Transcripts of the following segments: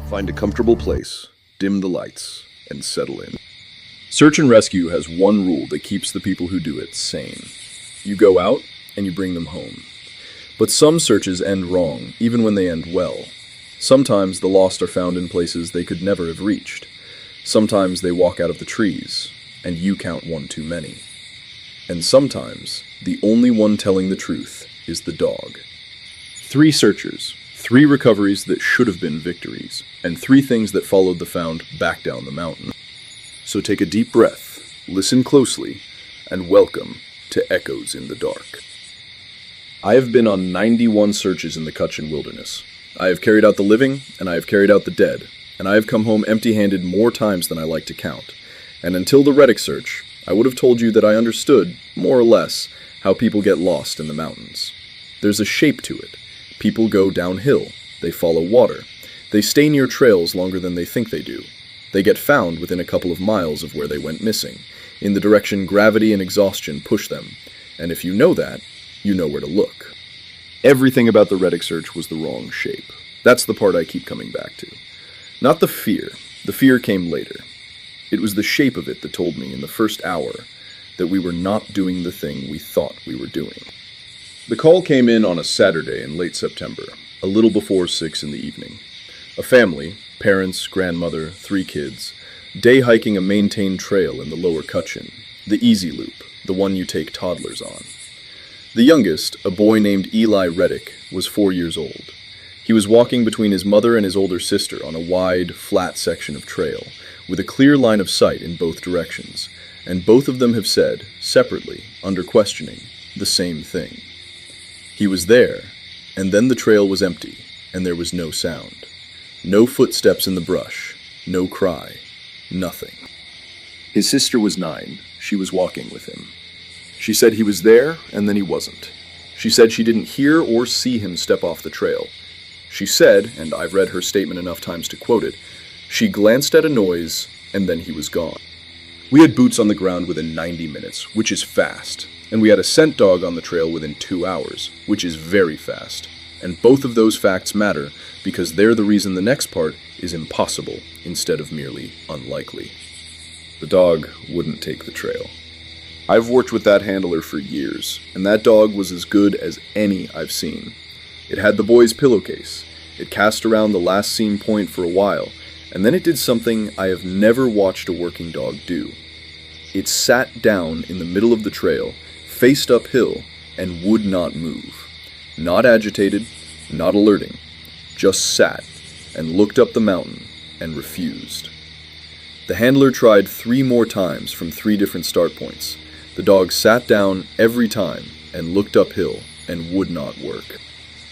Find a comfortable place, dim the lights, and settle in. Search and rescue has one rule that keeps the people who do it sane. You go out, and you bring them home. But some searches end wrong, even when they end well. Sometimes the lost are found in places they could never have reached. Sometimes they walk out of the trees, and you count one too many. And sometimes, the only one telling the truth is the dog. 3 searchers, 3 recoveries that should have been victories, and 3 things that followed the found back down the mountain. So take a deep breath, listen closely, and welcome to Echoes in the Dark. I have been on 91 searches in the Kutchin wilderness. I have carried out the living, and I have carried out the dead, and I have come home empty-handed more times than I like to count. And until the Reddick search, I would have told you that I understood, more or less, how people get lost in the mountains. There's a shape to it. People go downhill. They follow water. They stay near trails longer than they think they do. They get found within a couple of miles of where they went missing, in the direction gravity and exhaustion push them. And if you know that, you know where to look. Everything about the Reddick search was the wrong shape. That's the part I keep coming back to. Not the fear. The fear came later. It was the shape of it that told me in the first hour that we were not doing the thing we thought we were doing. The call came in on a Saturday in late September, a little before 6 in the evening. A family, parents, grandmother, 3 kids, day hiking a maintained trail in the lower Kutchin, the Easy Loop, the one you take toddlers on. The youngest, a boy named Eli Reddick, was 4 years old. He was walking between his mother and his older sister on a wide, flat section of trail, with a clear line of sight in both directions, and both of them have said, separately, under questioning, the same thing. He was there, and then the trail was empty, and there was no sound. No footsteps in the brush, no cry, nothing. His sister was 9. She was walking with him. She said he was there, and then he wasn't. She said she didn't hear or see him step off the trail. She said, and I've read her statement enough times to quote it, she glanced at a noise, and then he was gone. We had boots on the ground within 90 minutes, which is fast, and we had a scent dog on the trail within 2 hours, which is very fast. And both of those facts matter because they're the reason the next part is impossible instead of merely unlikely. The dog wouldn't take the trail. I've worked with that handler for years, and that dog was as good as any I've seen. It had the boy's pillowcase. It cast around the last seen point for a while, and then it did something I have never watched a working dog do. It sat down in the middle of the trail, faced uphill, and would not move. Not agitated, not alerting, just sat and looked up the mountain and refused. The handler tried 3 more times from 3 different start points. The dog sat down every time and looked uphill and would not work.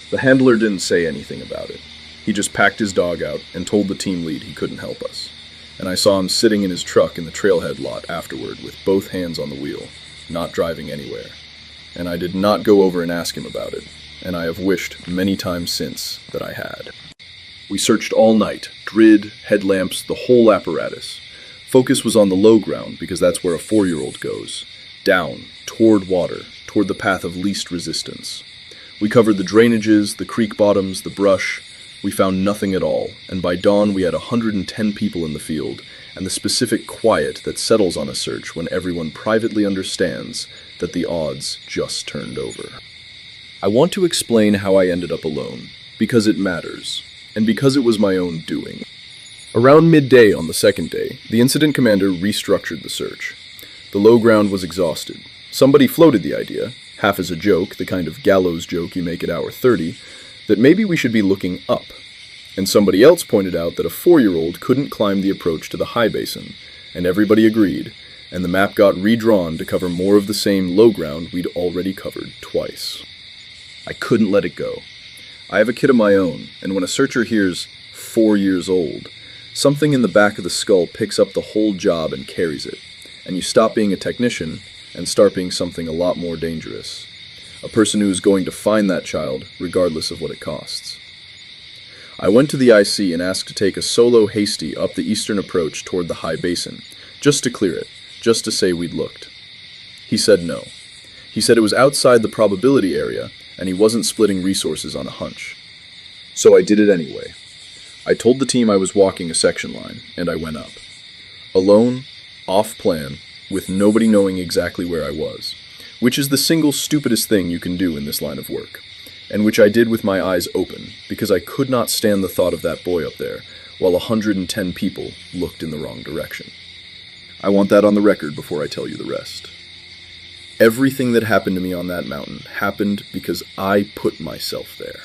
The handler didn't say anything about it. He just packed his dog out and told the team lead he couldn't help us. And I saw him sitting in his truck in the trailhead lot afterward with both hands on the wheel, not driving anywhere. And I did not go over and ask him about it, and I have wished many times since that I had. We searched all night, grid, headlamps, the whole apparatus. Focus was on the low ground because that's where a 4-year-old goes. Down, toward water, toward the path of least resistance. We covered the drainages, the creek bottoms, the brush. We found nothing at all, and by dawn we had 110 people in the field, and the specific quiet that settles on a search when everyone privately understands that the odds just turned over. I want to explain how I ended up alone, because it matters, and because it was my own doing. Around midday on the second day, the incident commander restructured the search. The low ground was exhausted. Somebody floated the idea, half as a joke, the kind of gallows joke you make at hour 30, that maybe we should be looking up. And somebody else pointed out that a 4-year-old couldn't climb the approach to the high basin, and everybody agreed, and the map got redrawn to cover more of the same low ground we'd already covered twice. I couldn't let it go. I have a kid of my own, and when a searcher hears 4 years old, something in the back of the skull picks up the whole job and carries it, and you stop being a technician and start being something a lot more dangerous. A person who is going to find that child, regardless of what it costs. I went to the IC and asked to take a solo hasty up the eastern approach toward the high basin, just to clear it, just to say we'd looked. He said no. He said it was outside the probability area, and he wasn't splitting resources on a hunch. So I did it anyway. I told the team I was walking a section line, and I went up. Alone, off plan, with nobody knowing exactly where I was, which is the single stupidest thing you can do in this line of work, and which I did with my eyes open, because I could not stand the thought of that boy up there, while 110 people looked in the wrong direction. I want that on the record before I tell you the rest. Everything that happened to me on that mountain happened because I put myself there.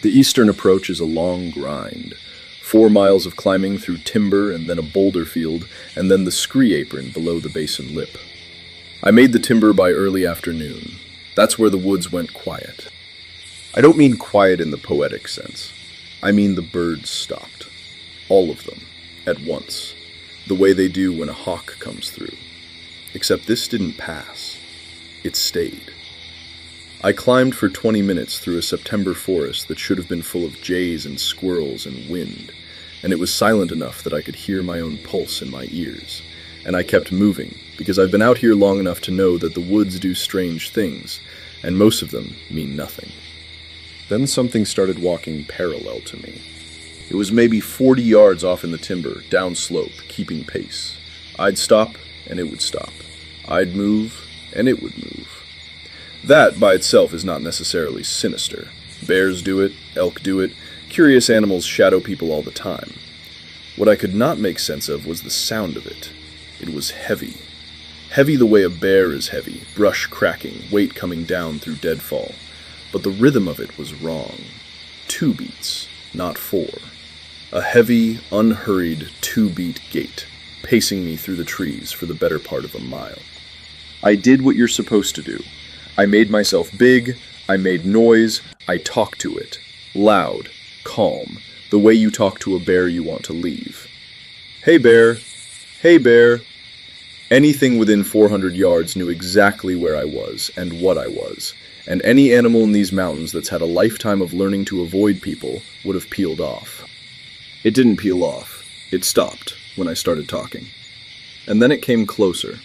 The eastern approach is a long grind. 4 miles of climbing through timber and then a boulder field, and then the scree apron below the basin lip. I made the timber by early afternoon. That's where the woods went quiet. I don't mean quiet in the poetic sense. I mean the birds stopped. All of them, at once, the way they do when a hawk comes through. Except this didn't pass. It stayed. I climbed for 20 minutes through a September forest that should have been full of jays and squirrels and wind, and it was silent enough that I could hear my own pulse in my ears. And I kept moving, because I've been out here long enough to know that the woods do strange things, and most of them mean nothing. Then something started walking parallel to me. It was maybe 40 yards off in the timber, downslope, keeping pace. I'd stop, and it would stop. I'd move, and it would move. That, by itself, is not necessarily sinister. Bears do it, elk do it, curious animals shadow people all the time. What I could not make sense of was the sound of it. It was heavy. Heavy the way a bear is heavy, brush cracking, weight coming down through deadfall. But the rhythm of it was wrong. 2 beats, not 4. A heavy, unhurried 2-beat gait, pacing me through the trees for the better part of a mile. I did what you're supposed to do. I made myself big, I made noise, I talked to it. Loud, calm, the way you talk to a bear you want to leave. Hey bear, hey bear. Anything within 400 yards knew exactly where I was and what I was, and any animal in these mountains that's had a lifetime of learning to avoid people would have peeled off. It didn't peel off. It stopped when I started talking. And then it came closer.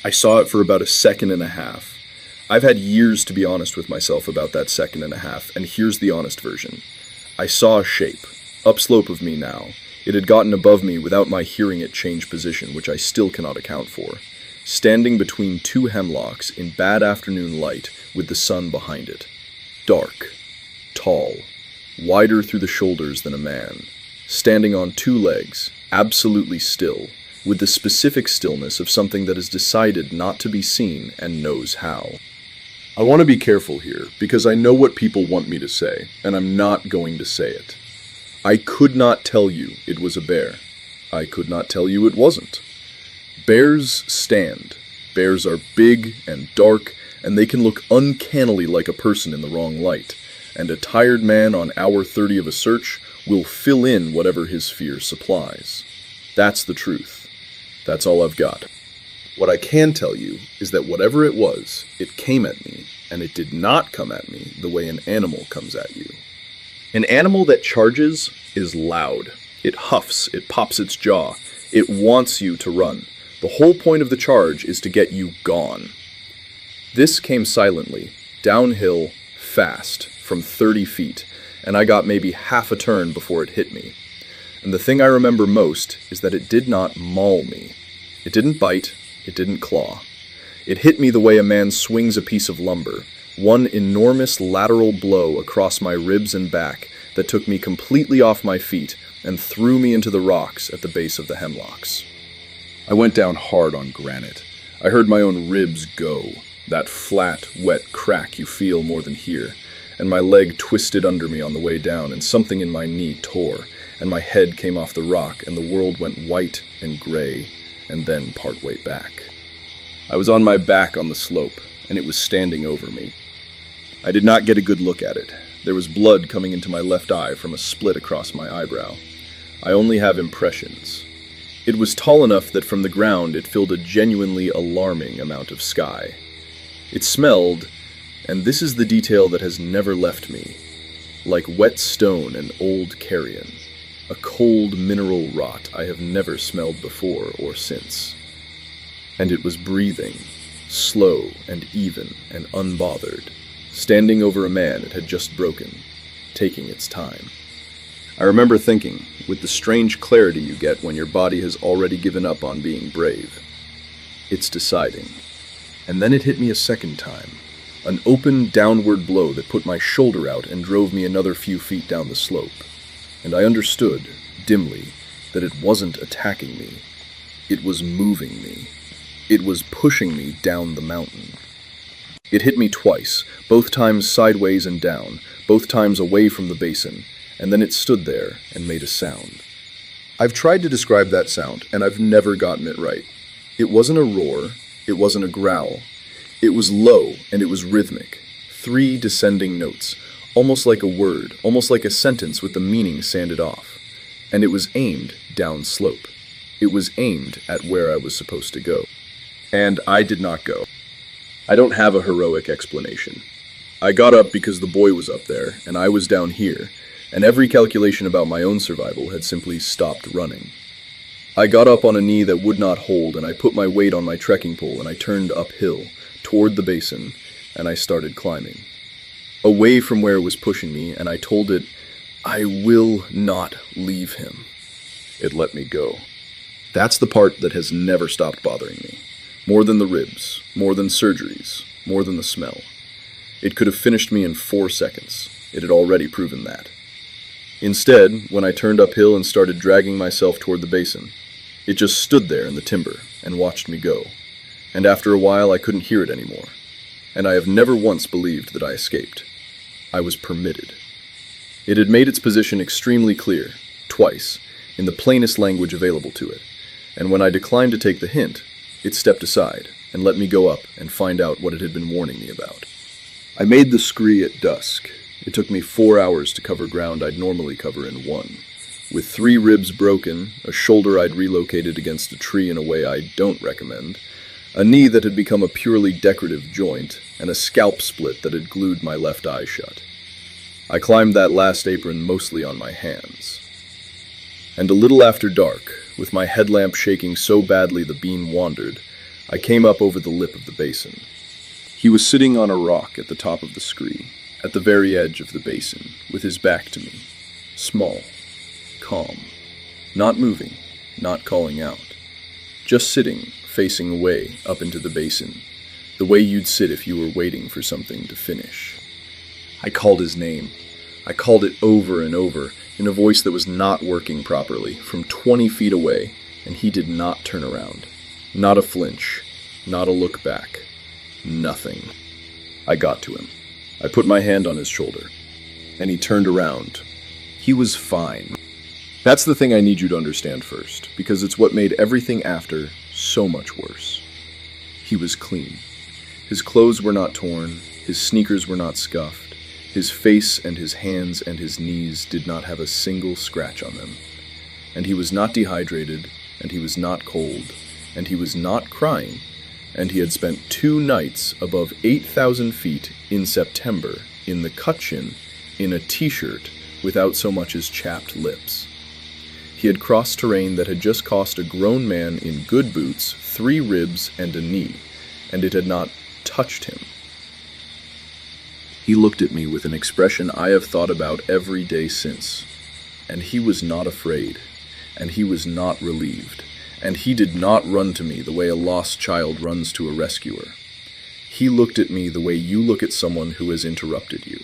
I saw it for about a second and a half. I've had years to be honest with myself about that second and a half, and here's the honest version. I saw a shape, upslope of me now. It had gotten above me without my hearing it change position, which I still cannot account for. Standing between 2 hemlocks in bad afternoon light with the sun behind it. Dark, tall, wider through the shoulders than a man. Standing on 2 legs, absolutely still, with the specific stillness of something that has decided not to be seen and knows how. I want to be careful here, because I know what people want me to say, and I'm not going to say it. I could not tell you it was a bear. I could not tell you it wasn't. Bears stand. Bears are big and dark, and they can look uncannily like a person in the wrong light, and a tired man on hour 30 of a search will fill in whatever his fear supplies. That's the truth. That's all I've got. What I can tell you is that whatever it was, it came at me, and it did not come at me the way an animal comes at you. An animal that charges is loud. It huffs, it pops its jaw, it wants you to run. The whole point of the charge is to get you gone. This came silently, downhill, fast, from 30 feet, and I got maybe half a turn before it hit me. And the thing I remember most is that it did not maul me. It didn't bite, it didn't claw. It hit me the way a man swings a piece of lumber, one enormous lateral blow across my ribs and back that took me completely off my feet and threw me into the rocks at the base of the hemlocks. I went down hard on granite. I heard my own ribs go, that flat, wet crack you feel more than hear, and my leg twisted under me on the way down, and something in my knee tore, and my head came off the rock, and the world went white and gray, and then partway back. I was on my back on the slope, and it was standing over me. I did not get a good look at it. There was blood coming into my left eye from a split across my eyebrow. I only have impressions. It was tall enough that from the ground it filled a genuinely alarming amount of sky. It smelled, and this is the detail that has never left me, like wet stone and old carrion, a cold mineral rot I have never smelled before or since. And it was breathing, slow and even and unbothered, standing over a man it had just broken, taking its time. I remember thinking, with the strange clarity you get when your body has already given up on being brave, it's deciding. And then it hit me a second time. An open, downward blow that put my shoulder out and drove me another few feet down the slope. And I understood, dimly, that it wasn't attacking me. It was moving me. It was pushing me down the mountain. It hit me twice, both times sideways and down, both times away from the basin, and then it stood there and made a sound. I've tried to describe that sound, and I've never gotten it right. It wasn't a roar, it wasn't a growl. It was low, and it was rhythmic. 3 descending notes, almost like a word, almost like a sentence with the meaning sanded off. And it was aimed down slope. It was aimed at where I was supposed to go. And I did not go. I don't have a heroic explanation. I got up because the boy was up there, and I was down here, and every calculation about my own survival had simply stopped running. I got up on a knee that would not hold, and I put my weight on my trekking pole, and I turned uphill, toward the basin, and I started climbing. Away from where it was pushing me, and I told it, I will not leave him. It let me go. That's the part that has never stopped bothering me. More than the ribs, more than surgeries, more than the smell. It could have finished me in 4 seconds. It had already proven that. Instead, when I turned uphill and started dragging myself toward the basin, it just stood there in the timber and watched me go. And after a while, I couldn't hear it anymore. And I have never once believed that I escaped. I was permitted. It had made its position extremely clear, twice, in the plainest language available to it. And when I declined to take the hint, it stepped aside and let me go up and find out what it had been warning me about. I made the scree at dusk. It took me 4 hours to cover ground I'd normally cover in 1. With 3 ribs broken, a shoulder I'd relocated against a tree in a way I don't recommend, a knee that had become a purely decorative joint, and a scalp split that had glued my left eye shut. I climbed that last apron mostly on my hands. And a little after dark, with my headlamp shaking so badly the beam wandered, I came up over the lip of the basin. He was sitting on a rock at the top of the scree, at the very edge of the basin, with his back to me, small, calm, not moving, not calling out, just sitting, facing away up into the basin, the way you'd sit if you were waiting for something to finish. I called his name. I called it over and over, in a voice that was not working properly, from 20 feet away, and he did not turn around. Not a flinch, not a look back, nothing. I got to him. I put my hand on his shoulder, and he turned around. He was fine. That's the thing I need you to understand first, because it's what made everything after so much worse. He was clean. His clothes were not torn, his sneakers were not scuffed, his face and his hands and his knees did not have a single scratch on them. And he was not dehydrated, and he was not cold, and he was not crying, and he had spent 2 nights above 8,000 feet in September in the Kutchin in a t-shirt without so much as chapped lips. He had crossed terrain that had just cost a grown man in good boots 3 ribs and a knee, and it had not touched him. He looked at me with an expression I have thought about every day since, and he was not afraid, and he was not relieved, and he did not run to me the way a lost child runs to a rescuer. He looked at me the way you look at someone who has interrupted you.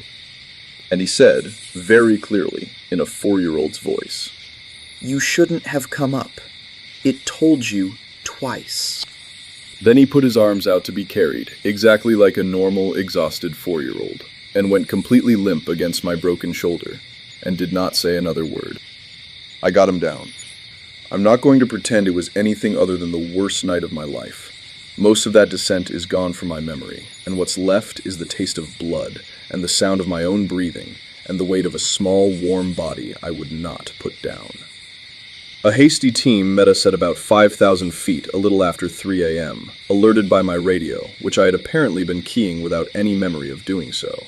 And he said, very clearly, in a 4-year-old's voice, "You shouldn't have come up. It told you twice." Then he put his arms out to be carried, exactly like a normal, exhausted 4-year-old, and went completely limp against my broken shoulder, and did not say another word. I got him down. I'm not going to pretend it was anything other than the worst night of my life. Most of that descent is gone from my memory, and what's left is the taste of blood, and the sound of my own breathing, and the weight of a small, warm body I would not put down. A hasty team met us at about 5,000 feet a little after 3 a.m., alerted by my radio, which I had apparently been keying without any memory of doing so.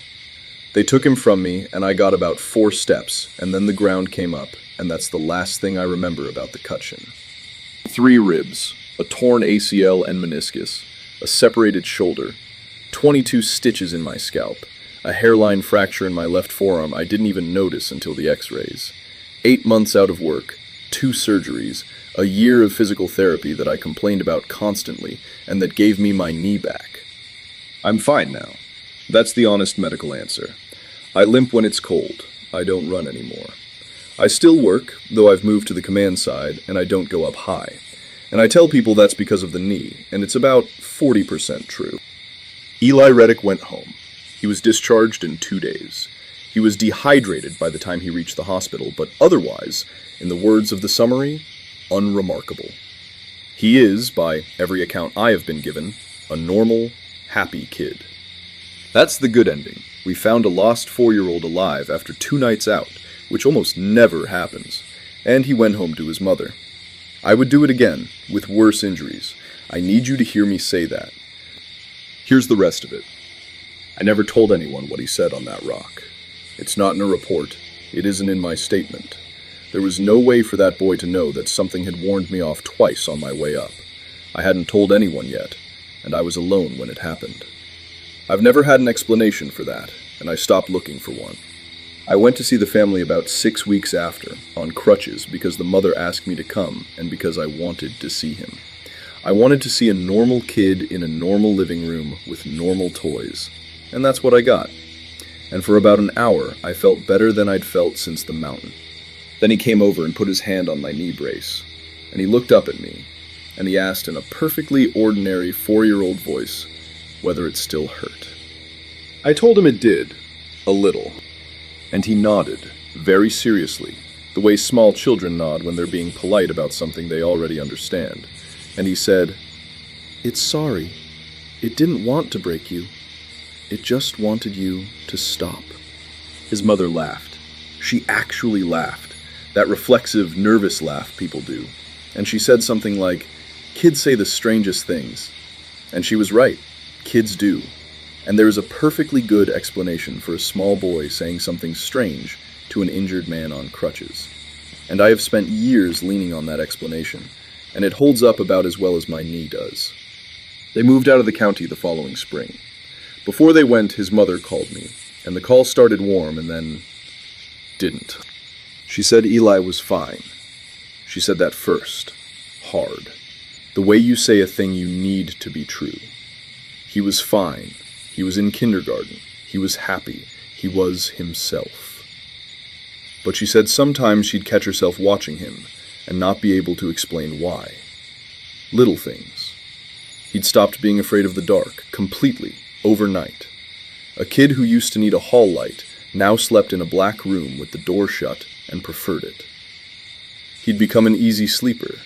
They took him from me, and I got about 4 steps, and then the ground came up, and that's the last thing I remember about the Kutchin. 3 ribs, a torn ACL and meniscus, a separated shoulder, 22 stitches in my scalp, a hairline fracture in my left forearm I didn't even notice until the x-rays, 8 months out of work, 2 surgeries, a year of physical therapy that I complained about constantly and that gave me my knee back. I'm fine now. That's the honest medical answer. I limp when it's cold. I don't run anymore. I still work, though I've moved to the command side, and I don't go up high. And I tell people that's because of the knee, and it's about 40% true. Eli Reddick went home. He was discharged in 2 days. He was dehydrated by the time he reached the hospital, but otherwise, in the words of the summary, unremarkable. He is, by every account I have been given, a normal, happy kid. That's the good ending. We found a lost 4-year-old alive after 2 nights out, which almost never happens, and he went home to his mother. I would do it again, with worse injuries. I need you to hear me say that. Here's the rest of it. I never told anyone what he said on that rock. It's not in a report. It isn't in my statement. There was no way for that boy to know that something had warned me off twice on my way up. I hadn't told anyone yet, and I was alone when it happened. I've never had an explanation for that, and I stopped looking for one. I went to see the family about 6 weeks after, on crutches, because the mother asked me to come, and because I wanted to see him. I wanted to see a normal kid in a normal living room with normal toys, and that's what I got. And for about an hour, I felt better than I'd felt since the mountain. Then he came over and put his hand on my knee brace, and he looked up at me, and he asked in a perfectly ordinary 4-year-old voice whether it still hurt. I told him it did, a little, and he nodded, very seriously, the way small children nod when they're being polite about something they already understand. And he said, "It's sorry. It didn't want to break you. It just wanted you to stop." His mother laughed. She actually laughed. That reflexive, nervous laugh people do. And she said something like, "Kids say the strangest things." And she was right. Kids do. And there is a perfectly good explanation for a small boy saying something strange to an injured man on crutches. And I have spent years leaning on that explanation, and it holds up about as well as my knee does. They moved out of the county the following spring. Before they went, his mother called me, and the call started warm and then didn't. She said Eli was fine. She said that first, hard. The way you say a thing you need to be true. He was fine. He was in kindergarten. He was happy. He was himself. But she said sometimes she'd catch herself watching him and not be able to explain why. Little things. He'd stopped being afraid of the dark, completely, overnight. A kid who used to need a hall light now slept in a black room with the door shut and preferred it. He'd become an easy sleeper.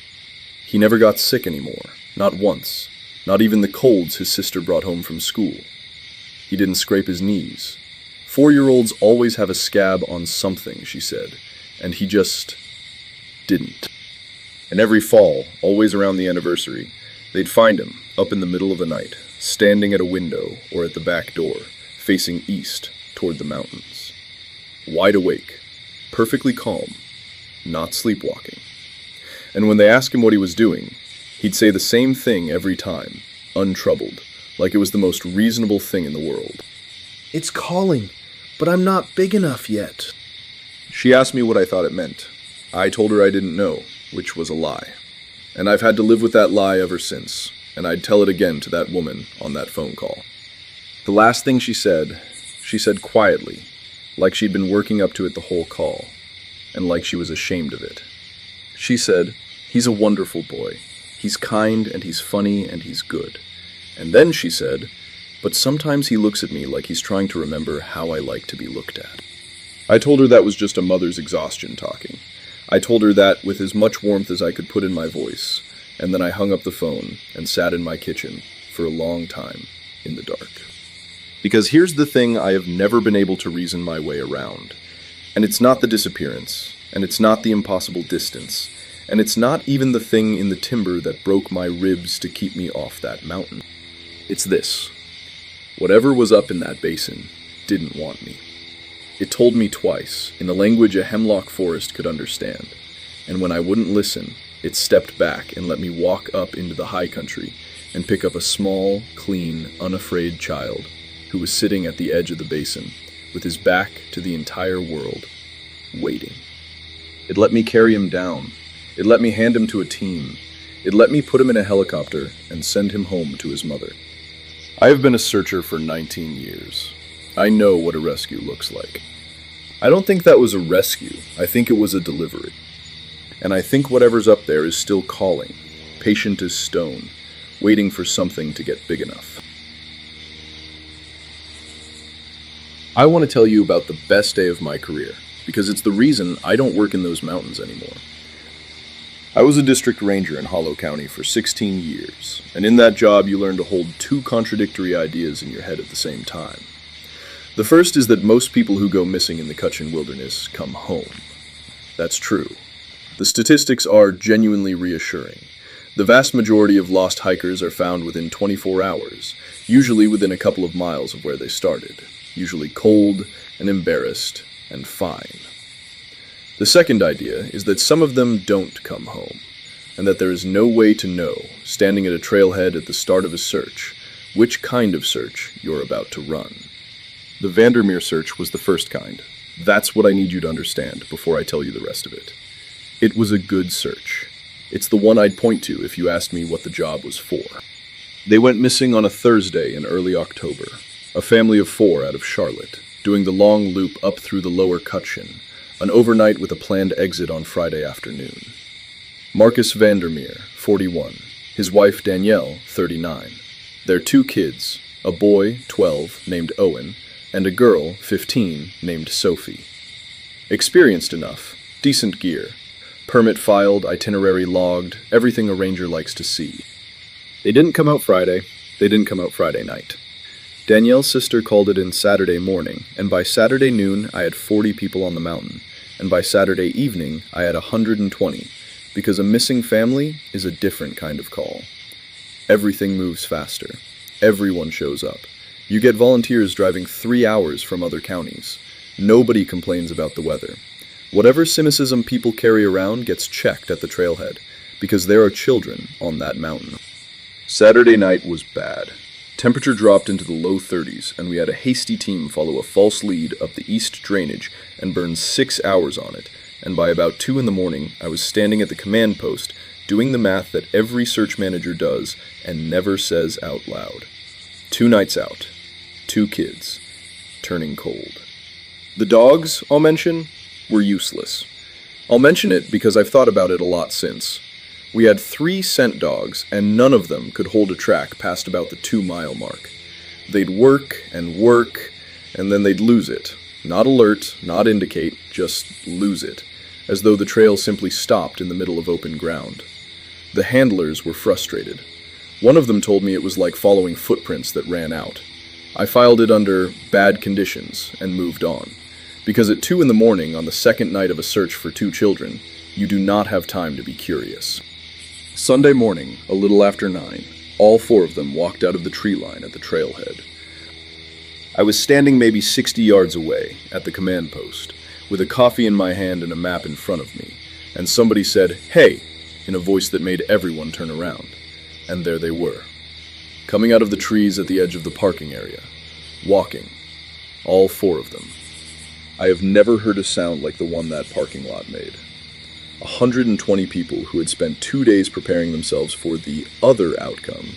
He never got sick anymore, not once, not even the colds his sister brought home from school. He didn't scrape his knees. 4-year-olds always have a scab on something, she said, and he just didn't. And every fall, always around the anniversary, they'd find him up in the middle of the night, standing at a window or at the back door, facing east toward the mountains. Wide awake, perfectly calm, not sleepwalking. And when they asked him what he was doing, he'd say the same thing every time, untroubled, like it was the most reasonable thing in the world. "It's calling, but I'm not big enough yet." She asked me what I thought it meant. I told her I didn't know, which was a lie. And I've had to live with that lie ever since, and I'd tell it again to that woman on that phone call. The last thing she said quietly, like she'd been working up to it the whole call, and like she was ashamed of it. She said, "He's a wonderful boy. He's kind and he's funny and he's good." And then she said, "But sometimes he looks at me like he's trying to remember how I like to be looked at." I told her that was just a mother's exhaustion talking. I told her that with as much warmth as I could put in my voice, and then I hung up the phone and sat in my kitchen for a long time in the dark. Because here's the thing I have never been able to reason my way around. And it's not the disappearance, and it's not the impossible distance, and it's not even the thing in the timber that broke my ribs to keep me off that mountain. It's this. Whatever was up in that basin didn't want me. It told me twice, in a language a hemlock forest could understand, and when I wouldn't listen, it stepped back and let me walk up into the high country and pick up a small, clean, unafraid child who was sitting at the edge of the basin, with his back to the entire world, waiting. It let me carry him down. It let me hand him to a team. It let me put him in a helicopter and send him home to his mother. I have been a searcher for 19 years. I know what a rescue looks like. I don't think that was a rescue. I think it was a delivery. And I think whatever's up there is still calling, patient as stone, waiting for something to get big enough. I want to tell you about the best day of my career, because it's the reason I don't work in those mountains anymore. I was a district ranger in Hollow County for 16 years, and in that job you learn to hold two contradictory ideas in your head at the same time. The first is that most people who go missing in the Cutchin Wilderness come home. That's true. The statistics are genuinely reassuring. The vast majority of lost hikers are found within 24 hours, usually within a couple of miles of where they started, usually cold and embarrassed and fine. The second idea is that some of them don't come home, and that there is no way to know, standing at a trailhead at the start of a search, which kind of search you're about to run. The Vandermeer search was the first kind. That's what I need you to understand before I tell you the rest of it. It was a good search. It's the one I'd point to if you asked me what the job was for. They went missing on a Thursday in early October, a family of 4 out of Charlotte, doing the long loop up through the lower Cutchin, an overnight with a planned exit on Friday afternoon. Marcus Vandermeer, 41, his wife Danielle, 39, their 2 kids, a boy, 12, named Owen, and a girl, 15, named Sophie. Experienced enough, decent gear, permit filed, itinerary logged, everything a ranger likes to see. They didn't come out Friday, they didn't come out Friday night. Danielle's sister called it in Saturday morning, and by Saturday noon I had 40 people on the mountain, and by Saturday evening I had 120, because a missing family is a different kind of call. Everything moves faster. Everyone shows up. You get volunteers driving 3 hours from other counties. Nobody complains about the weather. Whatever cynicism people carry around gets checked at the trailhead, because there are children on that mountain. Saturday night was bad. Temperature dropped into the low 30s, and we had a hasty team follow a false lead up the east drainage and burn 6 hours on it, and by about 2 in the morning, I was standing at the command post, doing the math that every search manager does and never says out loud. 2 nights out. 2 kids. Turning cold. The dogs, I'll mention, were useless. I'll mention it because I've thought about it a lot since. We had 3 scent dogs, and none of them could hold a track past about the 2-mile mark. They'd work, and then they'd lose it. Not alert, not indicate, just lose it, as though the trail simply stopped in the middle of open ground. The handlers were frustrated. One of them told me it was like following footprints that ran out. I filed it under bad conditions and moved on, because at 2 in the morning on the second night of a search for 2 children, you do not have time to be curious. Sunday morning, a little after 9, all 4 of them walked out of the tree line at the trailhead. I was standing maybe 60 yards away at the command post, with a coffee in my hand and a map in front of me, and somebody said, "Hey," in a voice that made everyone turn around. And there they were, coming out of the trees at the edge of the parking area, walking, all 4 of them. I have never heard a sound like the one that parking lot made. 120 people who had spent 2 days preparing themselves for the other outcome,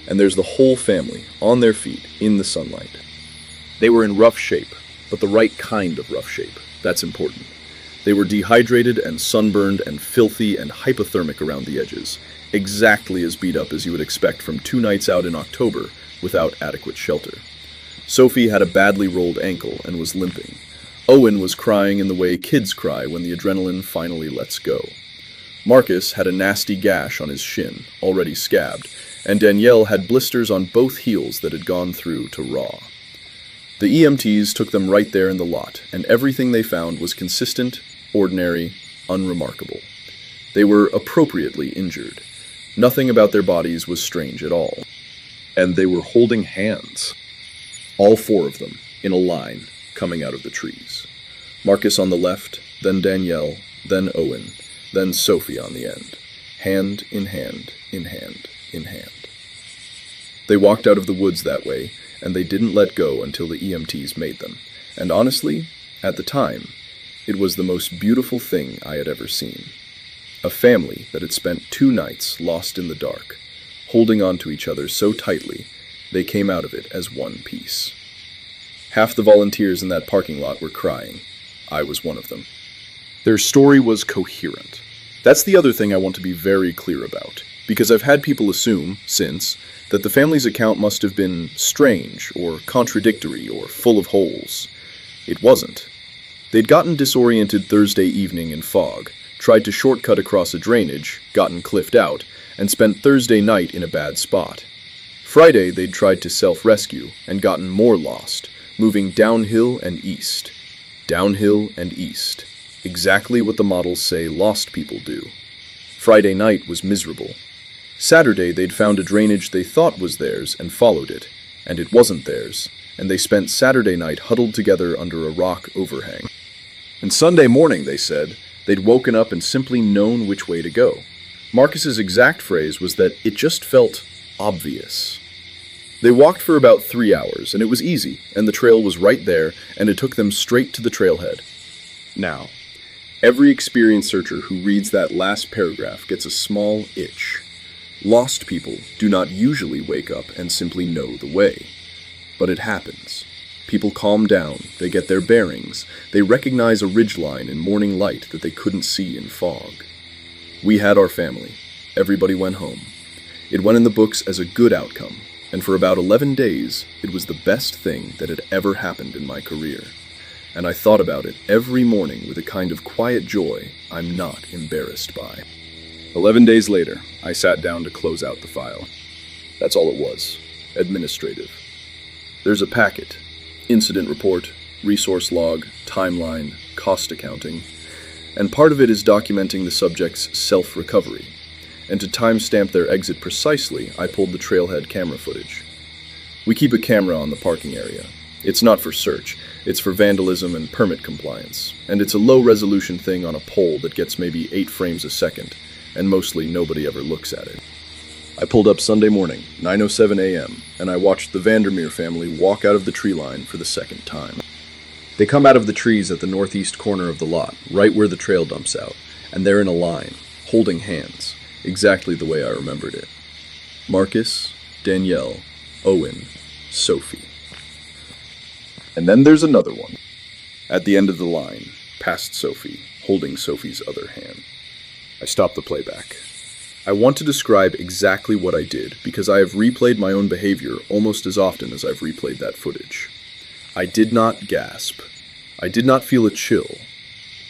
and there's the whole family on their feet in the sunlight. They were in rough shape, but the right kind of rough shape. That's important. They were dehydrated and sunburned and filthy and hypothermic around the edges, exactly as beat up as you would expect from 2 nights out in October without adequate shelter. Sophie had a badly rolled ankle and was limping. Owen was crying in the way kids cry when the adrenaline finally lets go. Marcus had a nasty gash on his shin, already scabbed, and Danielle had blisters on both heels that had gone through to raw. The EMTs took them right there in the lot, and everything they found was consistent, ordinary, unremarkable. They were appropriately injured. Nothing about their bodies was strange at all. And they were holding hands. All 4 of them, in a line, coming out of the trees. Marcus on the left, then Danielle, then Owen, then Sophie on the end. Hand in hand, in hand, in hand. They walked out of the woods that way, and they didn't let go until the EMTs made them. And honestly, at the time, It was the most beautiful thing I had ever seen. A family that had spent 2 nights lost in the dark, holding on to each other so tightly, they came out of it as one piece. Half the volunteers in that parking lot were crying. I was one of them. Their story was coherent. That's the other thing I want to be very clear about, because I've had people assume, since, that the family's account must have been strange, or contradictory, or full of holes. It wasn't. They'd gotten disoriented Thursday evening in fog, tried to shortcut across a drainage, gotten cliffed out, and spent Thursday night in a bad spot. Friday they'd tried to self-rescue and gotten more lost, moving downhill and east. Downhill and east. Exactly what the models say lost people do. Friday night was miserable. Saturday they'd found a drainage they thought was theirs and followed it, and it wasn't theirs, and they spent Saturday night huddled together under a rock overhang. And Sunday morning, they said, they'd woken up and simply known which way to go. Marcus's exact phrase was that it just felt obvious. They walked for about 3 hours, and it was easy, and the trail was right there, and it took them straight to the trailhead. Now, every experienced searcher who reads that last paragraph gets a small itch. Lost people do not usually wake up and simply know the way. But it happens. People calm down, they get their bearings, they recognize a ridgeline in morning light that they couldn't see in fog. We had our family. Everybody went home. It went in the books as a good outcome, and for about 11 days, it was the best thing that had ever happened in my career. And I thought about it every morning with a kind of quiet joy I'm not embarrassed by. 11 days later, I sat down to close out the file. That's all it was. Administrative. There's a packet. Incident report, resource log, timeline, cost accounting, and part of it is documenting the subject's self-recovery. And to timestamp their exit precisely, I pulled the trailhead camera footage. We keep a camera on the parking area. It's not for search, it's for vandalism and permit compliance, and it's a low-resolution thing on a pole that gets maybe 8 frames a second, and mostly nobody ever looks at it. I pulled up Sunday morning, 9:07 a.m., and I watched the Vandermeer family walk out of the tree line for the second time. They come out of the trees at the northeast corner of the lot, right where the trail dumps out, and they're in a line, holding hands, exactly the way I remembered it. Marcus, Danielle, Owen, Sophie. And then there's another one. At the end of the line, past Sophie, holding Sophie's other hand. I stopped the playback. I want to describe exactly what I did because I have replayed my own behavior almost as often as I've replayed that footage. I did not gasp. I did not feel a chill.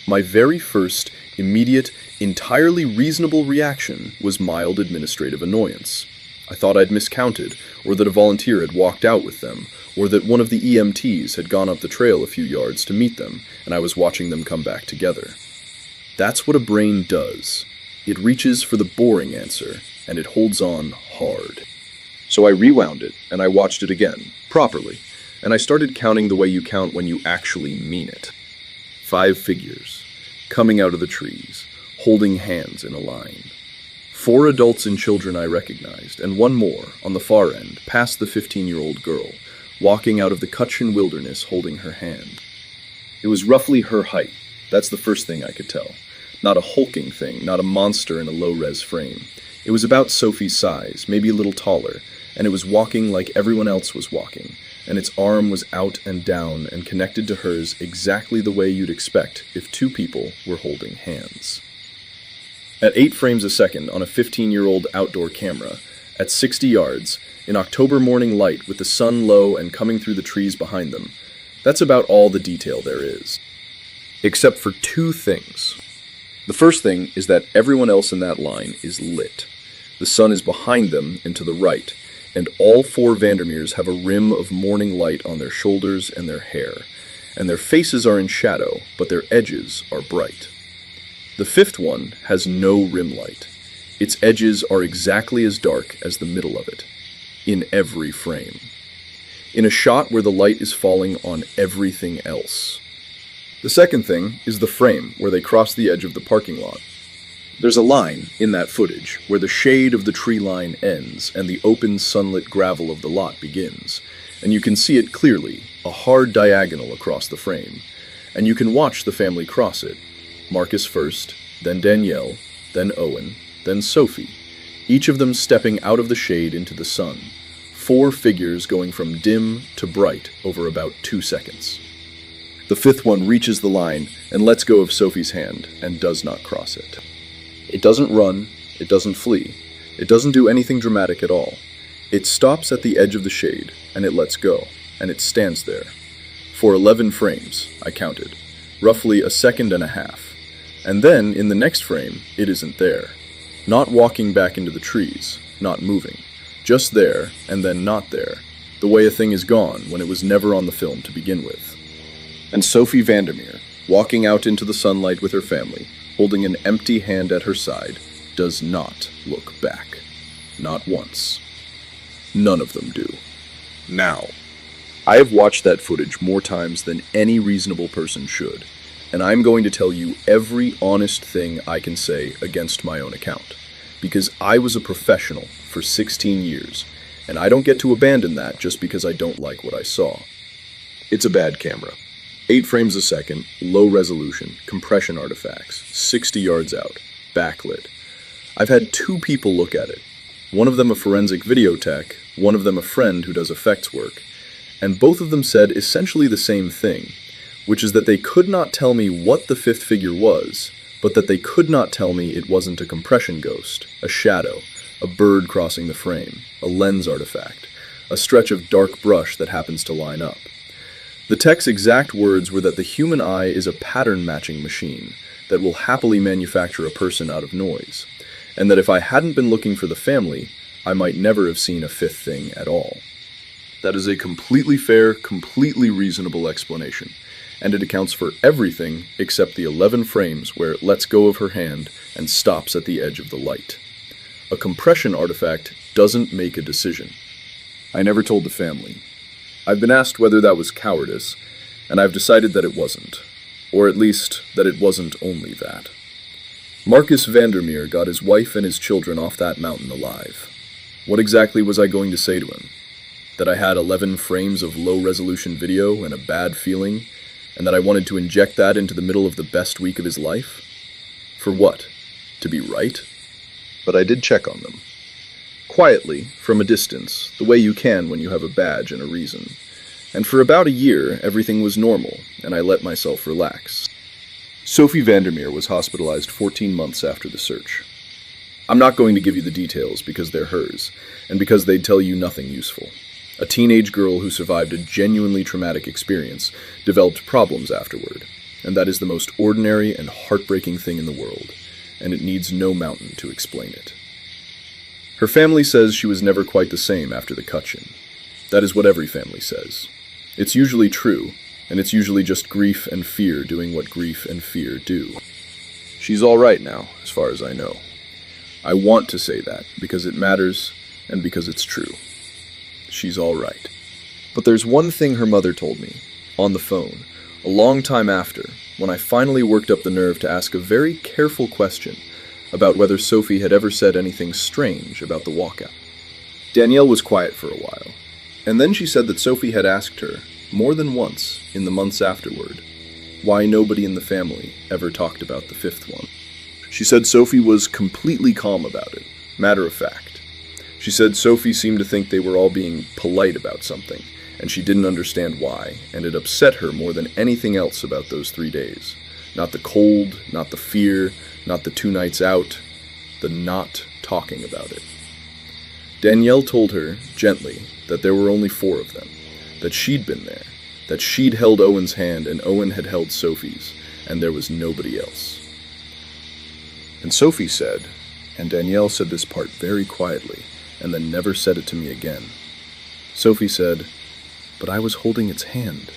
My very first, immediate, entirely reasonable reaction was mild administrative annoyance. I thought I'd miscounted, or that a volunteer had walked out with them, or that one of the EMTs had gone up the trail a few yards to meet them, and I was watching them come back together. That's what a brain does. It reaches for the boring answer, and it holds on hard. So I rewound it, and I watched it again, properly, and I started counting the way you count when you actually mean it. 5 figures, coming out of the trees, holding hands in a line. 4 adults and children I recognized, and 1 more, on the far end, past the 15-year-old girl, walking out of the Cutchin wilderness holding her hand. It was roughly her height. That's the first thing I could tell. Not a hulking thing, not a monster in a low-res frame. It was about Sophie's size, maybe a little taller, and it was walking like everyone else was walking, and its arm was out and down and connected to hers exactly the way you'd expect if 2 people were holding hands. At 8 frames a second on a 15-year-old outdoor camera, at 60 yards, in October morning light with the sun low and coming through the trees behind them, that's about all the detail there is. Except for 2 things. The first thing is that everyone else in that line is lit. The sun is behind them and to the right, and all 4 Vandermeers have a rim of morning light on their shoulders and their hair, and their faces are in shadow, but their edges are bright. The 5th one has no rim light. Its edges are exactly as dark as the middle of it, in every frame. In a shot where the light is falling on everything else. The second thing is the frame where they cross the edge of the parking lot. There's a line in that footage where the shade of the tree line ends and the open sunlit gravel of the lot begins, and you can see it clearly, a hard diagonal across the frame. and you can watch the family cross it. Marcus first, then Danielle, then Owen, then Sophie, each of them stepping out of the shade into the sun. 4 figures going from dim to bright over about 2 seconds. The 5th one reaches the line and lets go of Sophie's hand and does not cross it. It doesn't run, it doesn't flee, it doesn't do anything dramatic at all. It stops at the edge of the shade and it lets go, and it stands there. For 11 frames, I counted, roughly a second and a half. And then, in the next frame, it isn't there. Not walking back into the trees, not moving. Just there, and then not there. The way a thing is gone when it was never on the film to begin with. And Sophie Vandermeer, walking out into the sunlight with her family, holding an empty hand at her side, does not look back. Not once. None of them do. Now, I have watched that footage more times than any reasonable person should, and I'm going to tell you every honest thing I can say against my own account, because I was a professional for 16 years, and I don't get to abandon that just because I don't like what I saw. It's a bad camera. 8 frames a second, low resolution, compression artifacts, 60 yards out, backlit. I've had 2 people look at it. One of them a forensic video tech, one of them a friend who does effects work, and both of them said essentially the same thing, which is that they could not tell me what the 5th figure was, but that they could not tell me it wasn't a compression ghost, a shadow, a bird crossing the frame, a lens artifact, a stretch of dark brush that happens to line up. The tech's exact words were that the human eye is a pattern-matching machine that will happily manufacture a person out of noise, and that if I hadn't been looking for the family, I might never have seen a 5th thing at all. That is a completely fair, completely reasonable explanation, and it accounts for everything except the 11 frames where it lets go of her hand and stops at the edge of the light. A compression artifact doesn't make a decision. I never told the family. I've been asked whether that was cowardice, and I've decided that it wasn't, or at least that it wasn't only that. Marcus Vandermeer got his wife and his children off that mountain alive. What exactly was I going to say to him? That I had 11 frames of low-resolution video and a bad feeling, and that I wanted to inject that into the middle of the best week of his life? For what? To be right? But I did check on them. Quietly, from a distance, the way you can when you have a badge and a reason. And for about a year, everything was normal, and I let myself relax. Sophie Vandermeer was hospitalized 14 months after the search. I'm not going to give you the details because they're hers, and because they'd tell you nothing useful. A teenage girl who survived a genuinely traumatic experience developed problems afterward, and that is the most ordinary and heartbreaking thing in the world, and it needs no mountain to explain it. Her family says she was never quite the same after the cut-in. That is what every family says. It's usually true, and it's usually just grief and fear doing what grief and fear do. She's all right now, as far as I know. I want to say that because it matters and because it's true. She's all right. But there's one thing her mother told me, on the phone, a long time after, when I finally worked up the nerve to ask a very careful question about whether Sophie had ever said anything strange about the walkout. Danielle was quiet for a while, and then she said that Sophie had asked her, more than once in the months afterward, why nobody in the family ever talked about the 5th one. She said Sophie was completely calm about it, matter of fact. She said Sophie seemed to think they were all being polite about something, and she didn't understand why, and it upset her more than anything else about those 3 days. Not the cold, not the fear, not the 2 nights out, the not talking about it. Danielle told her, gently, that there were only 4 of them, that she'd been there, that she'd held Owen's hand and Owen had held Sophie's, and there was nobody else. And Sophie said, and Danielle said this part very quietly, and then never said it to me again. Sophie said, but I was holding its hand.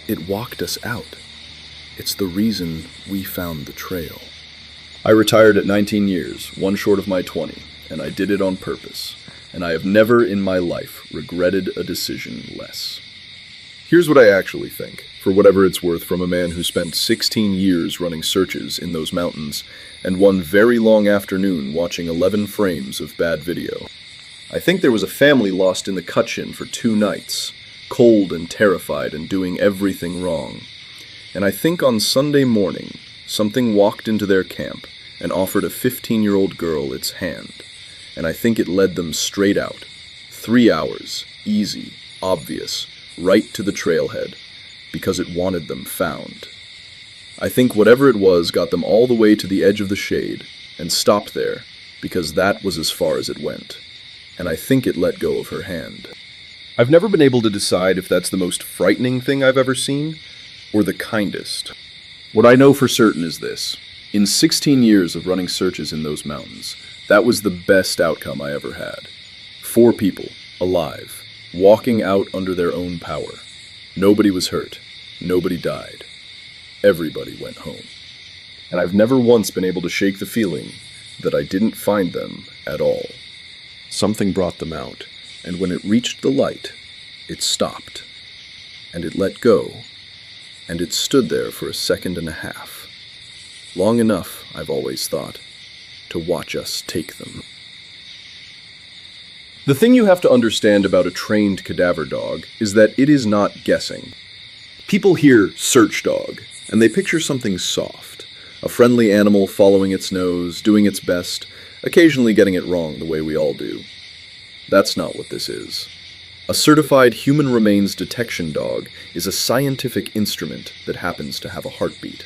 It walked us out. It's the reason we found the trail. I retired at 19 years, one short of my 20, and I did it on purpose, and I have never in my life regretted a decision less. Here's what I actually think, for whatever it's worth from a man who spent 16 years running searches in those mountains, and one very long afternoon watching 11 frames of bad video. I think there was a family lost in the cut-in for 2 nights, cold and terrified and doing everything wrong. And I think on Sunday morning, something walked into their camp and offered a 15-year-old girl its hand. And I think it led them straight out. 3 hours, easy, obvious, right to the trailhead, because it wanted them found. I think whatever it was got them all the way to the edge of the shade and stopped there, because that was as far as it went. And I think it let go of her hand. I've never been able to decide if that's the most frightening thing I've ever seen, or the kindest. What I know for certain is this. In 16 years of running searches in those mountains, that was the best outcome I ever had. 4 people, alive, walking out under their own power. Nobody was hurt. Nobody died. Everybody went home. And I've never once been able to shake the feeling that I didn't find them at all. Something brought them out, and when it reached the light, it stopped. And it let go, and it stood there for a second and a half. Long enough, I've always thought, to watch us take them. The thing you have to understand about a trained cadaver dog is that it is not guessing. People hear search dog, and they picture something soft, a friendly animal following its nose, doing its best, occasionally getting it wrong the way we all do. That's not what this is. A certified human remains detection dog is a scientific instrument that happens to have a heartbeat.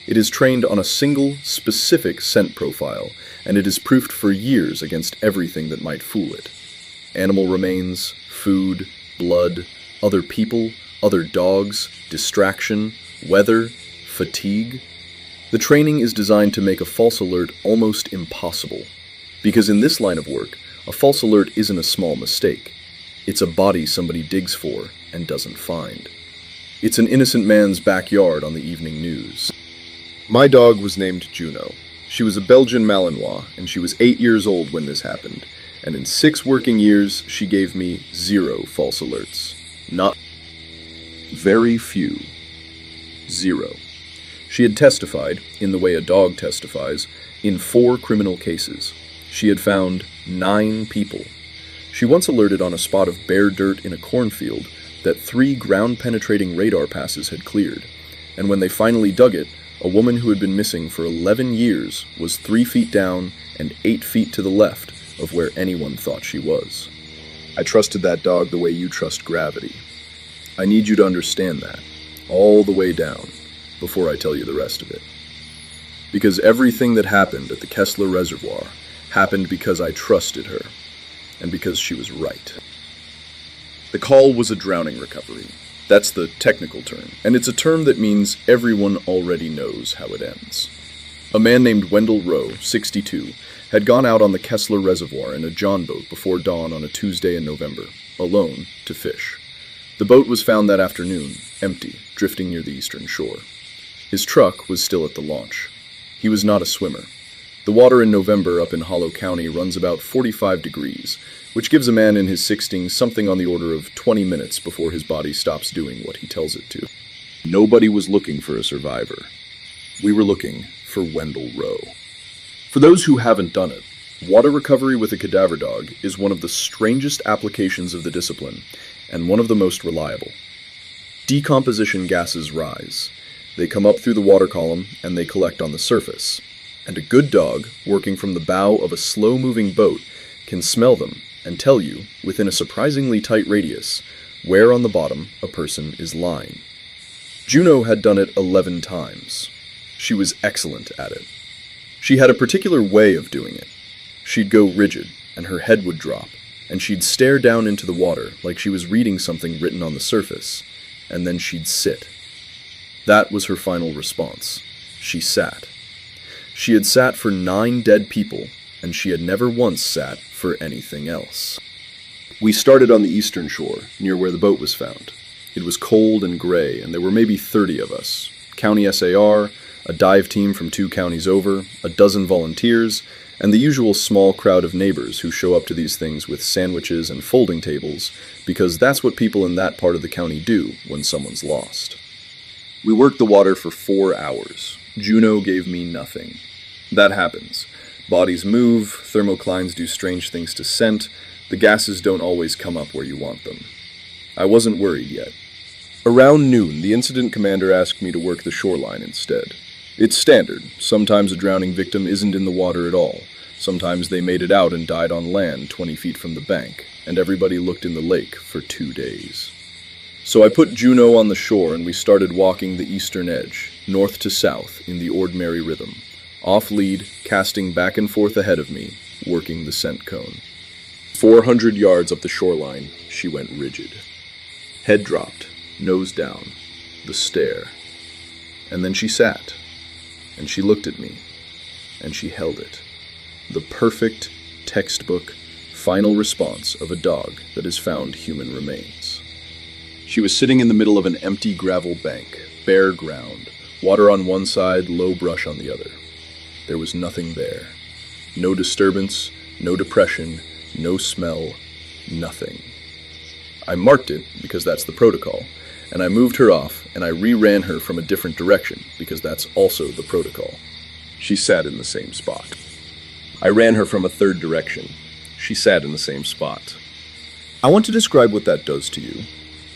It is trained on a single, specific scent profile, and it is proofed for years against everything that might fool it. Animal remains, food, blood, other people, other dogs, distraction, weather, fatigue. The training is designed to make a false alert almost impossible. Because in this line of work, a false alert isn't a small mistake. It's a body somebody digs for and doesn't find. It's an innocent man's backyard on the evening news. My dog was named Juno. She was a Belgian Malinois, and she was 8 years old when this happened. And in 6 working years, she gave me 0 false alerts. Not very few. 0. She had testified, in the way a dog testifies, in 4 criminal cases. She had found 9 people. She once alerted on a spot of bare dirt in a cornfield that 3 ground-penetrating radar passes had cleared. And when they finally dug it, a woman who had been missing for 11 years was 3 feet down and 8 feet to the left of where anyone thought she was. I trusted that dog the way you trust gravity. I need you to understand that, all the way down, before I tell you the rest of it. Because everything that happened at the Kessler Reservoir happened because I trusted her, and because she was right. The call was a drowning recovery. That's the technical term, and it's a term that means everyone already knows how it ends. A man named Wendell Rowe, 62, had gone out on the Kessler Reservoir in a john boat before dawn on a Tuesday in November, alone, to fish. The boat was found that afternoon, empty, drifting near the eastern shore. His truck was still at the launch. He was not a swimmer. The water in November up in Hollow County runs about 45 degrees, which gives a man in his 60s something on the order of 20 minutes before his body stops doing what he tells it to. Nobody was looking for a survivor. We were looking for Wendell Rowe. For those who haven't done it, water recovery with a cadaver dog is one of the strangest applications of the discipline, and one of the most reliable. Decomposition gases rise. They come up through the water column, and they collect on the surface. And a good dog, working from the bow of a slow-moving boat, can smell them and tell you, within a surprisingly tight radius, where on the bottom a person is lying. Juno had done it 11 times. She was excellent at it. She had a particular way of doing it. She'd go rigid, and her head would drop, and she'd stare down into the water like she was reading something written on the surface, and then she'd sit. That was her final response. She sat. She had sat for 9 dead people, and she had never once sat for anything else. We started on the eastern shore, near where the boat was found. It was cold and gray, and there were maybe 30 of us. County SAR, a dive team from 2 counties over, a dozen volunteers, and the usual small crowd of neighbors who show up to these things with sandwiches and folding tables, because that's what people in that part of the county do when someone's lost. We worked the water for 4 hours. Juno gave me nothing. That happens. Bodies move, thermoclines do strange things to scent, the gases don't always come up where you want them. I wasn't worried yet. Around noon, the incident commander asked me to work the shoreline instead. It's standard. Sometimes a drowning victim isn't in the water at all. Sometimes they made it out and died on land 20 feet from the bank, and everybody looked in the lake for 2 days. So I put Juno on the shore and we started walking the eastern edge, north to south, in the ordinary rhythm. Off lead, casting back and forth ahead of me, working the scent cone. 400 yards up the shoreline, she went rigid. Head dropped, nose down, the stare. And then she sat, and she looked at me, and she held it. The perfect, textbook, final response of a dog that has found human remains. She was sitting in the middle of an empty gravel bank, bare ground, water on one side, low brush on the other. There was nothing there. No disturbance, no depression, no smell, nothing. I marked it because that's the protocol, and I moved her off and I re-ran her from a different direction because that's also the protocol. She sat in the same spot. I ran her from a third direction. She sat in the same spot. I want to describe what that does to you.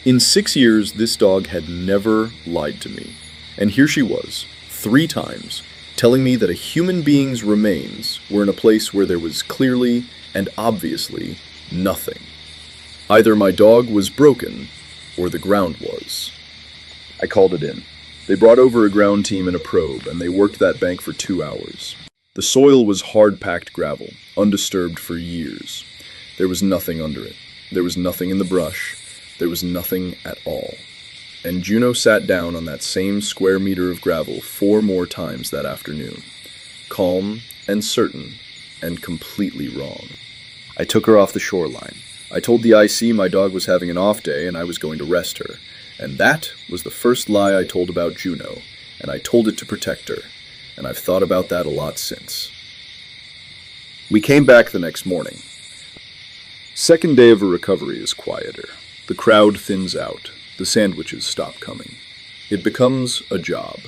In 6 years, this dog had never lied to me. And here she was, 3 times, telling me that a human being's remains were in a place where there was clearly and obviously nothing. Either my dog was broken, or the ground was. I called it in. They brought over a ground team and a probe, and they worked that bank for 2 hours. The soil was hard-packed gravel, undisturbed for years. There was nothing under it. There was nothing in the brush. There was nothing at all. And Juno sat down on that same square meter of gravel 4 more times that afternoon. Calm and certain and completely wrong. I took her off the shoreline. I told the IC my dog was having an off day and I was going to rest her. And that was the first lie I told about Juno, and I told it to protect her. And I've thought about that a lot since. We came back the next morning. Second day of a recovery is quieter. The crowd thins out. The sandwiches stop coming. It becomes a job.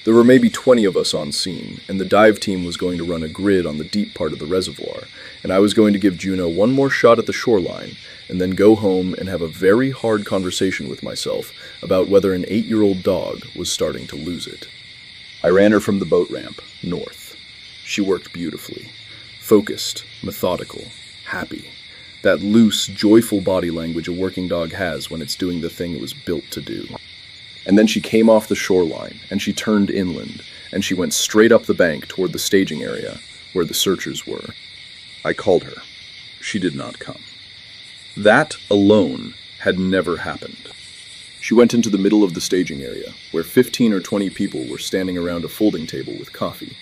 There were maybe 20 of us on scene, and the dive team was going to run a grid on the deep part of the reservoir, and I was going to give Juno one more shot at the shoreline, and then go home and have a very hard conversation with myself about whether an 8-year-old dog was starting to lose it. I ran her from the boat ramp, north. She worked beautifully. Focused, methodical, happy. That loose, joyful body language a working dog has when it's doing the thing it was built to do. And then she came off the shoreline, and she turned inland, and she went straight up the bank toward the staging area, where the searchers were. I called her. She did not come. That alone had never happened. She went into the middle of the staging area, where 15 or 20 people were standing around a folding table with coffee,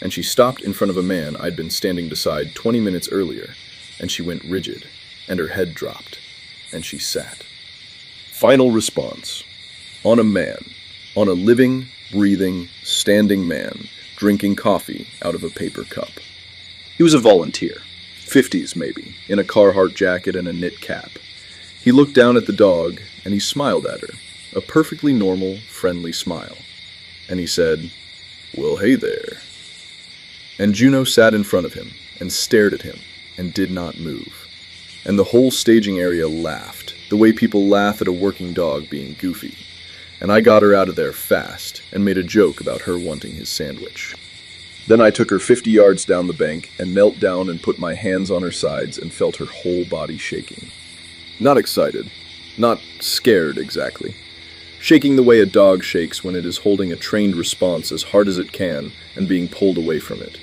and she stopped in front of a man I'd been standing beside 20 minutes earlier, and she went rigid, and her head dropped, and she sat. Final response. On a man. On a living, breathing, standing man, drinking coffee out of a paper cup. He was a volunteer, 50s maybe, in a Carhartt jacket and a knit cap. He looked down at the dog, and he smiled at her, a perfectly normal, friendly smile. And he said, "Well, hey there." And Juno sat in front of him, and stared at him, and did not move. And the whole staging area laughed, the way people laugh at a working dog being goofy. And I got her out of there fast, and made a joke about her wanting his sandwich. Then I took her 50 yards down the bank, and knelt down and put my hands on her sides and felt her whole body shaking. Not excited. Not scared, exactly. Shaking the way a dog shakes when it is holding a trained response as hard as it can and being pulled away from it.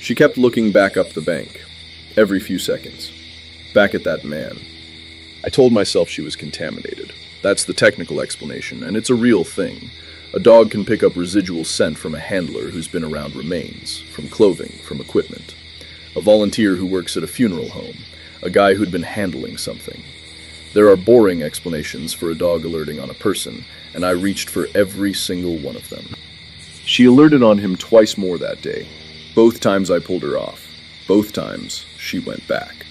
She kept looking back up the bank, every few seconds, back at that man. I told myself she was contaminated. That's the technical explanation, and it's a real thing. A dog can pick up residual scent from a handler who's been around remains, from clothing, from equipment. A volunteer who works at a funeral home, a guy who'd been handling something. There are boring explanations for a dog alerting on a person, and I reached for every single one of them. She alerted on him twice more that day. Both times I pulled her off. Both times she went back.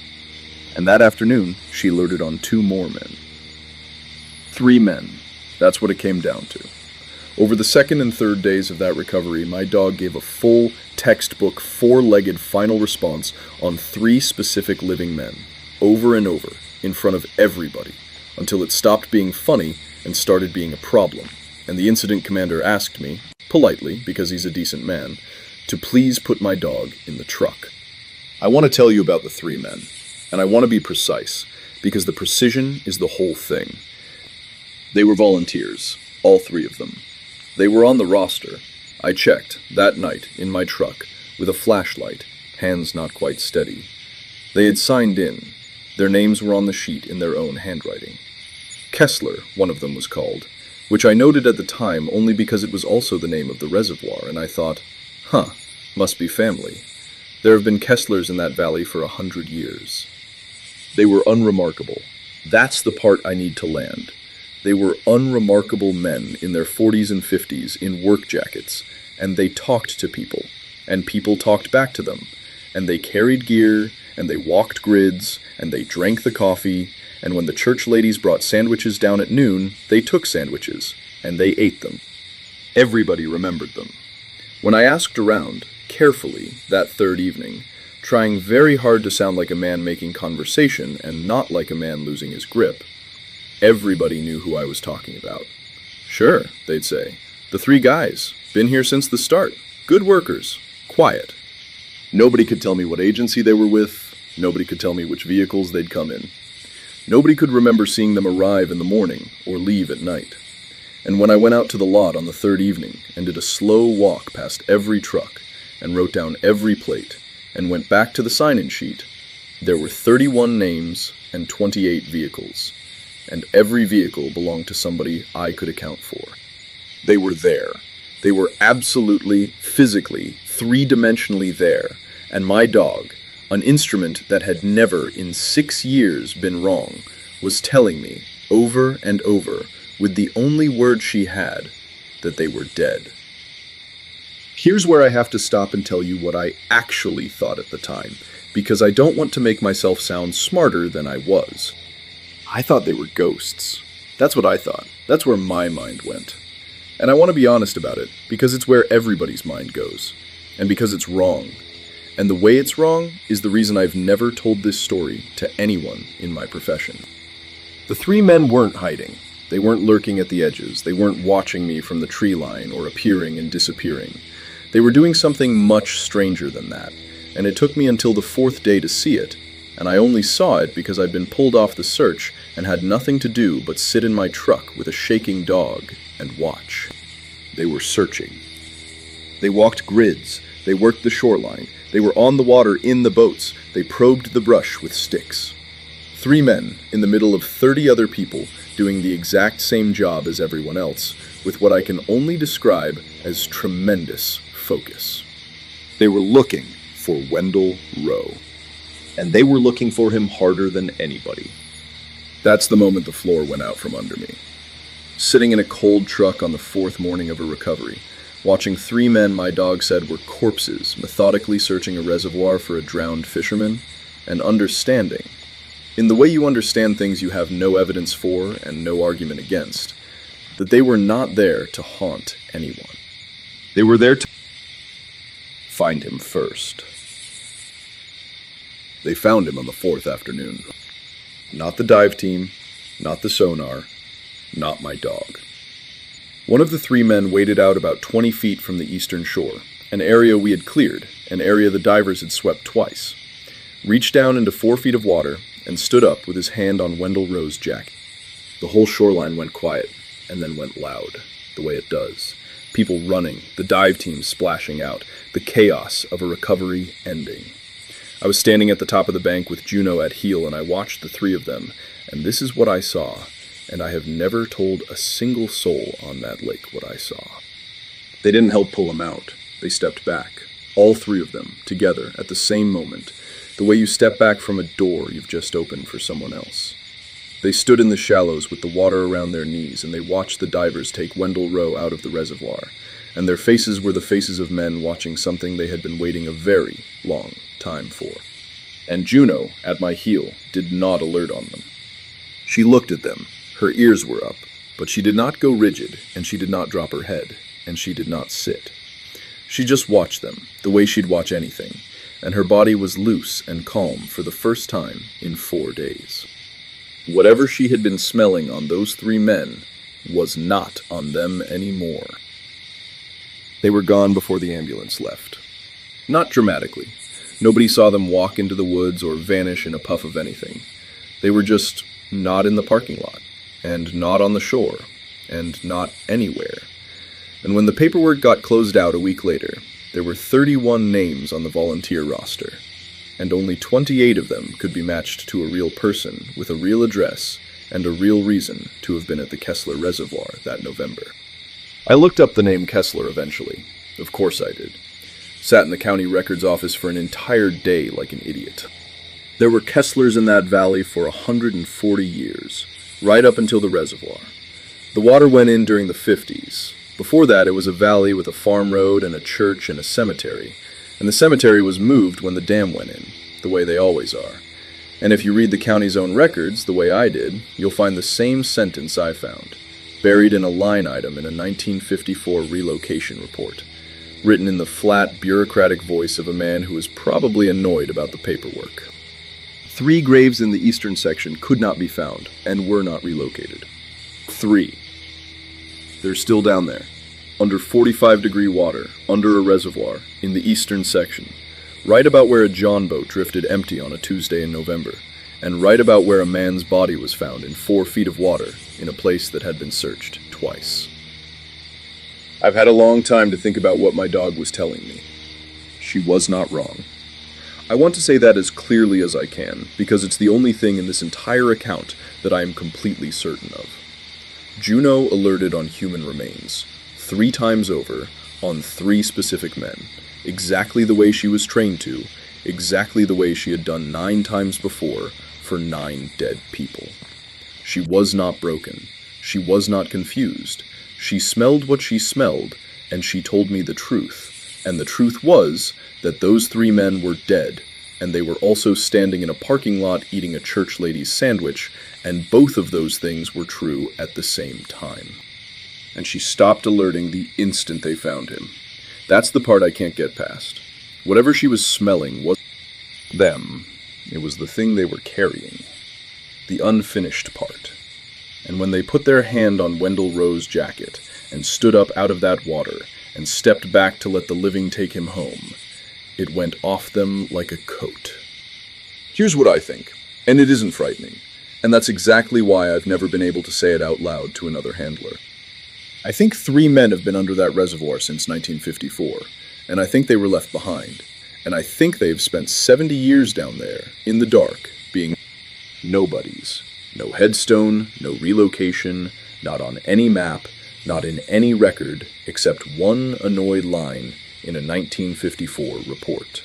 And that afternoon, she alerted on 2 more men. 3 men. That's what it came down to. Over the second and third days of that recovery, my dog gave a full, textbook, 4-legged final response on 3 specific living men, over and over, in front of everybody, until it stopped being funny and started being a problem, and the incident commander asked me, politely, because he's a decent man, to please put my dog in the truck. I want to tell you about the three men, and I want to be precise, because the precision is the whole thing. They were volunteers, all three of them. They were on the roster. I checked, that night, in my truck, with a flashlight, hands not quite steady. They had signed in. Their names were on the sheet in their own handwriting. Kessler, one of them was called, which I noted at the time only because it was also the name of the reservoir, and I thought, must be family. There have been Kesslers in that valley for 100 years. They were unremarkable. That's the part I need to land. They were unremarkable men in their 40s and 50s in work jackets, and they talked to people, and people talked back to them, and they carried gear, and they walked grids, and they drank the coffee, and when the church ladies brought sandwiches down at noon, they took sandwiches, and they ate them. Everybody remembered them. When I asked around, carefully, that third evening, trying very hard to sound like a man making conversation and not like a man losing his grip, everybody knew who I was talking about. Sure, they'd say. The three guys. Been here since the start. Good workers. Quiet. Nobody could tell me what agency they were with. Nobody could tell me which vehicles they'd come in. Nobody could remember seeing them arrive in the morning or leave at night. And when I went out to the lot on the third evening and did a slow walk past every truck and wrote down every plate and went back to the sign-in sheet, there were 31 names and 28 vehicles, and every vehicle belonged to somebody I could account for. They were there. They were absolutely, physically, three-dimensionally there, and my dog, an instrument that had never in 6 years been wrong, was telling me, over and over, with the only word she had, that they were dead. Here's where I have to stop and tell you what I actually thought at the time, because I don't want to make myself sound smarter than I was. I thought they were ghosts. That's what I thought. That's where my mind went. And I want to be honest about it, because it's where everybody's mind goes, and because it's wrong. And the way it's wrong is the reason I've never told this story to anyone in my profession. The three men weren't hiding. They weren't lurking at the edges. They weren't watching me from the tree line or appearing and disappearing. They were doing something much stranger than that, and it took me until the fourth day to see it, and I only saw it because I'd been pulled off the search and had nothing to do but sit in my truck with a shaking dog and watch. They were searching. They walked grids. They worked the shoreline. They were on the water in the boats. They probed the brush with sticks. 3 men in the middle of 30 other people doing the exact same job as everyone else, with what I can only describe as tremendous focus. They were looking for Wendell Rowe, and they were looking for him harder than anybody. That's the moment the floor went out from under me. Sitting in a cold truck on the 4th morning of a recovery, watching 3 men my dog said were corpses methodically searching a reservoir for a drowned fisherman, and understanding, in the way you understand things you have no evidence for and no argument against, that they were not there to haunt anyone. They were there to find him first. They found him on the 4th afternoon. Not the dive team, not the sonar, not my dog. One of the 3 men waded out about 20 feet from the eastern shore, an area we had cleared, an area the divers had swept twice, reached down into 4 feet of water, and stood up with his hand on Wendell Rowe's jacket. The whole shoreline went quiet, and then went loud, the way it does. People running, the dive team splashing out, the chaos of a recovery ending. I was standing at the top of the bank with Juno at heel, and I watched the 3 of them, and this is what I saw, and I have never told a single soul on that lake what I saw. They didn't help pull him out. They stepped back, all 3 of them, together, at the same moment, the way you step back from a door you've just opened for someone else. They stood in the shallows with the water around their knees, and they watched the divers take Wendell Rowe out of the reservoir, and their faces were the faces of men watching something they had been waiting a very long time for. And Juno, at my heel, did not alert on them. She looked at them, her ears were up, but she did not go rigid, and she did not drop her head, and she did not sit. She just watched them, the way she'd watch anything, and her body was loose and calm for the first time in 4 days. Whatever she had been smelling on those three men was not on them anymore. They were gone before the ambulance left. Not dramatically. Nobody saw them walk into the woods or vanish in a puff of anything. They were just not in the parking lot, and not on the shore, and not anywhere. And when the paperwork got closed out a week later, there were 31 names on the volunteer roster, and only 28 of them could be matched to a real person with a real address and a real reason to have been at the Kessler Reservoir that November. I looked up the name Kessler eventually. Of course I did. Sat in the county records office for an entire day like an idiot. There were Kesslers in that valley for 140 years, right up until the reservoir. The water went in during the 50s. Before that, it was a valley with a farm road and a church and a cemetery. And the cemetery was moved when the dam went in, the way they always are. And if you read the county's own records, the way I did, you'll find the same sentence I found, buried in a line item in a 1954 relocation report, written in the flat, bureaucratic voice of a man who was probably annoyed about the paperwork. 3 graves in the eastern section could not be found and were not relocated. 3. They're still down there, under 45-degree water, under a reservoir, in the eastern section, right about where a John boat drifted empty on a Tuesday in November, and right about where a man's body was found in 4 feet of water in a place that had been searched twice. I've had a long time to think about what my dog was telling me. She was not wrong. I want to say that as clearly as I can, because it's the only thing in this entire account that I am completely certain of. Juno alerted on human remains, 3 times over, on 3 specific men, exactly the way she was trained to, exactly the way she had done 9 times before for 9 dead people. She was not broken. She was not confused. She smelled what she smelled, and she told me the truth. And the truth was that those 3 men were dead, and they were also standing in a parking lot eating a church lady's sandwich, and both of those things were true at the same time. And she stopped alerting the instant they found him. That's the part I can't get past. Whatever she was smelling wasn't them. It was the thing they were carrying. The unfinished part. And when they put their hand on Wendell Rowe's jacket and stood up out of that water and stepped back to let the living take him home, it went off them like a coat. Here's what I think, and it isn't frightening, and that's exactly why I've never been able to say it out loud to another handler. I think 3 men have been under that reservoir since 1954, and I think they were left behind, and I think they've spent 70 years down there, in the dark, being nobodies. No headstone, no relocation, not on any map, not in any record, except one annoyed line in a 1954 report.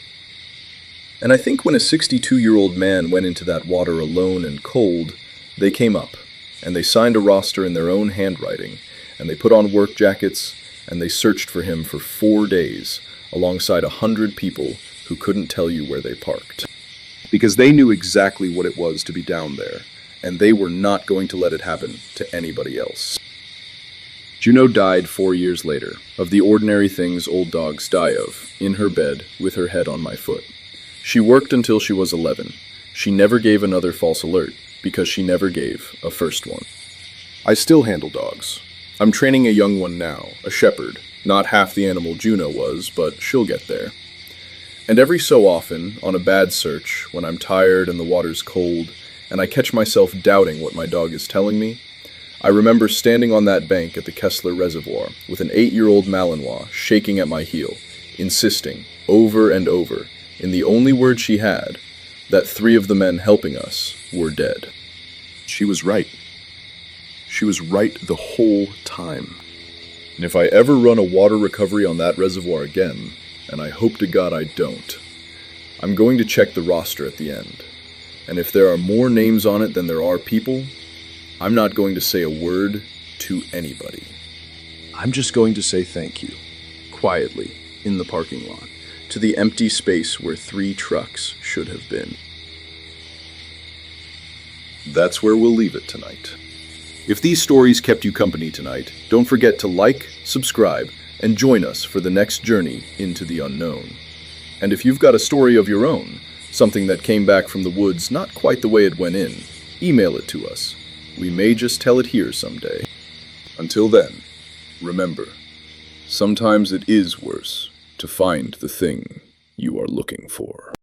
And I think when a 62-year-old man went into that water alone and cold, they came up, and they signed a roster in their own handwriting, and they put on work jackets, and they searched for him for 4 days, alongside 100 people who couldn't tell you where they parked. Because they knew exactly what it was to be down there, and they were not going to let it happen to anybody else. Juno died 4 years later, of the ordinary things old dogs die of, in her bed, with her head on my foot. She worked until she was 11. She never gave another false alert, because she never gave a first one. I still handle dogs. I'm training a young one now, a shepherd, not half the animal Juno was, but she'll get there. And every so often, on a bad search, when I'm tired and the water's cold, and I catch myself doubting what my dog is telling me, I remember standing on that bank at the Kessler Reservoir with an 8-year-old Malinois shaking at my heel, insisting, over and over, in the only word she had, that 3 of the men helping us were dead. She was right. She was right the whole time. And if I ever run a water recovery on that reservoir again, and I hope to God I don't, I'm going to check the roster at the end. And if there are more names on it than there are people, I'm not going to say a word to anybody. I'm just going to say thank you, quietly, in the parking lot, to the empty space where 3 trucks should have been. That's where we'll leave it tonight. If these stories kept you company tonight, don't forget to like, subscribe, and join us for the next journey into the unknown. And if you've got a story of your own, something that came back from the woods not quite the way it went in, email it to us. We may just tell it here someday. Until then, remember, sometimes it is worse to find the thing you are looking for.